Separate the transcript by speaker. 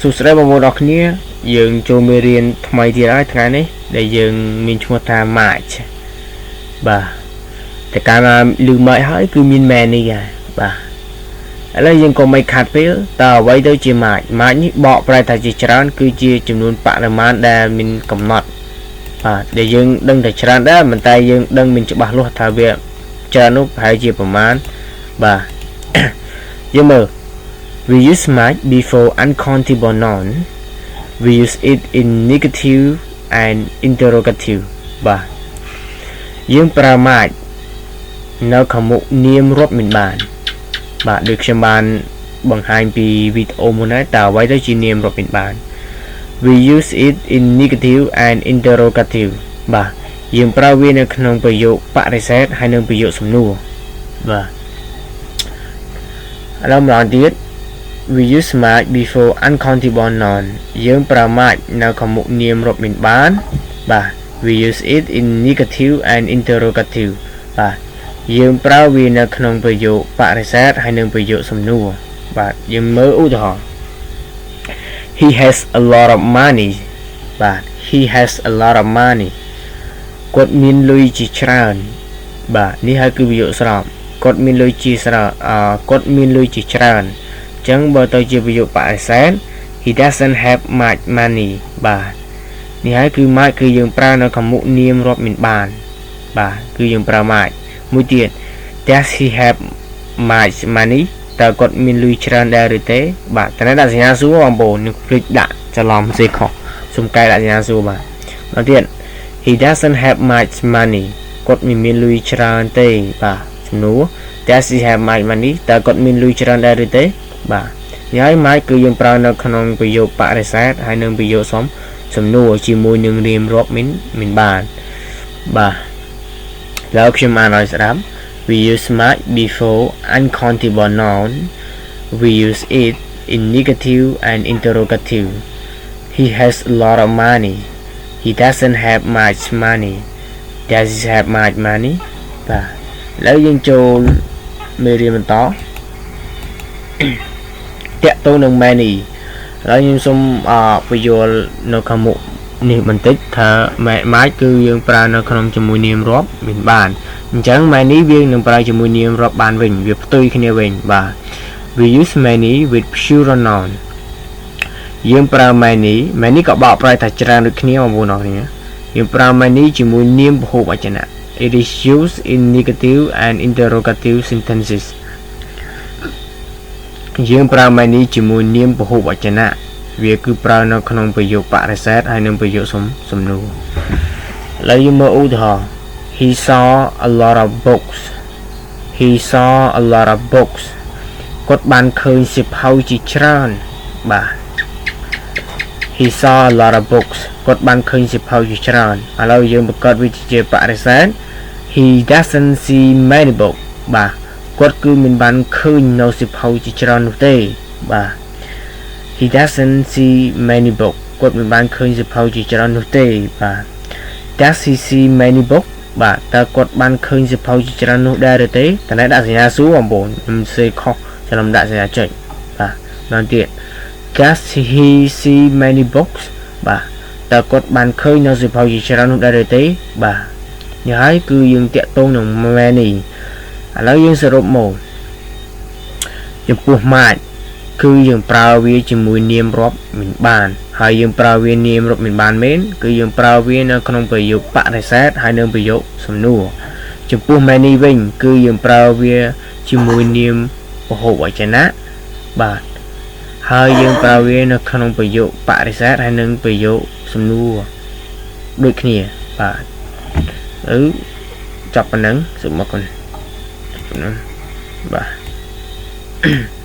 Speaker 1: សួស្តីបងប្អូនអរគ្នាយើងចូលមេរៀនថ្មីទៀតហើយថ្ងៃនេះដែលយើងមានឈ្មោះថា March បាទតែកាលណាឮមកហើយគឺមាន man នេះហើយបាទឥឡូវយើងក៏មិនខាត់ពេលតើអ្វីទៅជា March នេះបកប្រែថាជាច្រើនគឺជាចំនួនបរិមាណដែលមានកំណត់បាទដែលយើងដឹងតែច្រើនដែរប៉ុន្តែយើងដឹងមិនច្បាស់លាស់ថាវាច្រើននោះប្រហែលជាប្រមាណបាទយើងមើលWe use March before uncountable noun. We use it in negative and interrogative. បាទយើងប្រើ March នៅខាងមុខនាមរាប់មិនបានបាទដូចខ្ញុំបានបង្ហាញពីវីដេអូមុនហើយតើអ្វីទៅជានាមរាប់មិនបាន We use it in negative and interrogative. បាទយើងប្រើវានៅក្នុងប្រយោគបរិសេធហើយនិងប្រយោគសំណួរបាទឥឡូវម្ដងទៀតWe use March before uncountable noun យើងប្រើ March នៅខាងមុខនាមរាប់មិនបានបាទ We use it in negative and interrogative បាទយើងប្រើវានៅក្នុងប្រយោគបរិសេធហើយនិងប្រយោគសំណួរបាទយើងមើលឧទាហរណ៍ He has a lot of money បាទ He has a lot of money គាត់មានលុយជាច្រើនបាទនេះហើយគឺប្រយោគស្របគាត់មានលុយជាច្រើនគាត់មានលុយជាច្រើនចឹងបើទៅជាប្រយោគបរិសេធ He doesn't have much money បាទនេះហើយគឺ much គឺយើងប្រើនៅខាងមុខនាមរាប់មិនបានបាទគឺយើងប្រើ much មួយទៀត Does he have much money តើគាត់មានលុយច្រើនដែរឬទេបាទតែដាក់សញ្ញាសួរបងប្អូននឹងភ្លេចដាក់ច្រឡំសេខុសសុំកែដាក់សញ្ញាសួរបាទមកទៀត He doesn't have much money គាត់មិនមានលុយច្រើនទេបាទសំណួរ Does he have much money តើគាត់មានលុយច្រើនដែរឬទេបាទនេះហើយ March គឺយើងប្រើនៅក្នុងប្រយោគបរិសេធហើយនិងប្រយោគសំណួរជាមួយនឹងនាមរាប់មិនបានបាទแล้วខ្ញុំអានឲ្យស្ដាប់ We use March before uncountable noun. We use it in negative and interrogative. He has a lot of money. He doesn't have much money. Does he have much money បាទแล้วយើងចូលមេរៀនបន្តតាក់ទងនឹង many ហើយខ្ញុំសូមបញ្យល់នៅខាងមុខនេះបន្តិចថា March គឺយើងប្រើនៅក្នុងជាមួយនាមរាប់មិនបានអញ្ចឹង many វានឹងប្រើជាមួយនាមរាប់បានវិញវាផ្ទុយគ្នាវិញបាទ We use many with plural noun យើងប្រើ many ក៏បកប្រែថាច្រើនដូចគ្នាបងប្អូនអរគ្នាយើងប្រើ many ជាមួយនាមពហុវចនៈ It is used in negative and interrogative sentences យើងប្រើ many ជាមួយនាមពហុវចនៈវាគឺប្រើនៅក្នុងប្រយោគបរិសេធហើយនិងប្រយោគសំណួរឥឡូវយើងមើលឧទាហរណ៍ He saw a lot of books He saw a lot of books គាត់បានឃើញសៀវភៅជាច្រើនបាទ He saw a lot of books គាត់បានឃើញសៀវភៅជាច្រើនឥឡូវយើងបង្កើតវាជាបរិសេធ He doesn't see many books បាទគាត់គឺមិនបានឃើញនៅសៀវភៅជាច្រើននោះទេបាទ He doesn't see many books គាត់មិនបានឃើញសៀវភៅជាច្រើននោះទេបាទ Does he see many books បាទតើគាត់បានឃើញសៀវភៅជាច្រើននោះដែរឬទេតើដាក់សញ្ញាសួរបងប្អូនខ្ញុំសេខុសច្រឡំដាក់សញ្ញាចុចបាទដល់ទៀត Does he see many books បាទតើគាត់បានឃើញនៅសៀវភៅជាច្រើននោះដែរឬទេបាទនេះហើយគឺយើងតាក់ទងនឹង many ឥឡូវយើងសរុបមកចំពោះ March គឺយើងប្រើវាជាមួយនាមរាប់មិនបានហើយយើងប្រើវានាមរាប់មិនបានមែនគឺយើងប្រើវានៅក្នុងប្រយោគបរិសេធហើយនិងប្រយោគសំណួរចំពោះ many វិញគឺយើងប្រើវាជាមួយនាមពហុវចនៈបាទហើយយើងប្រើវានៅក្នុងប្រយោគបរិសេធហើយនិងប្រយោគសំណួរដូចគ្នាបាទចប់ប៉ុណ្ណឹងសូមអរគុណបាទ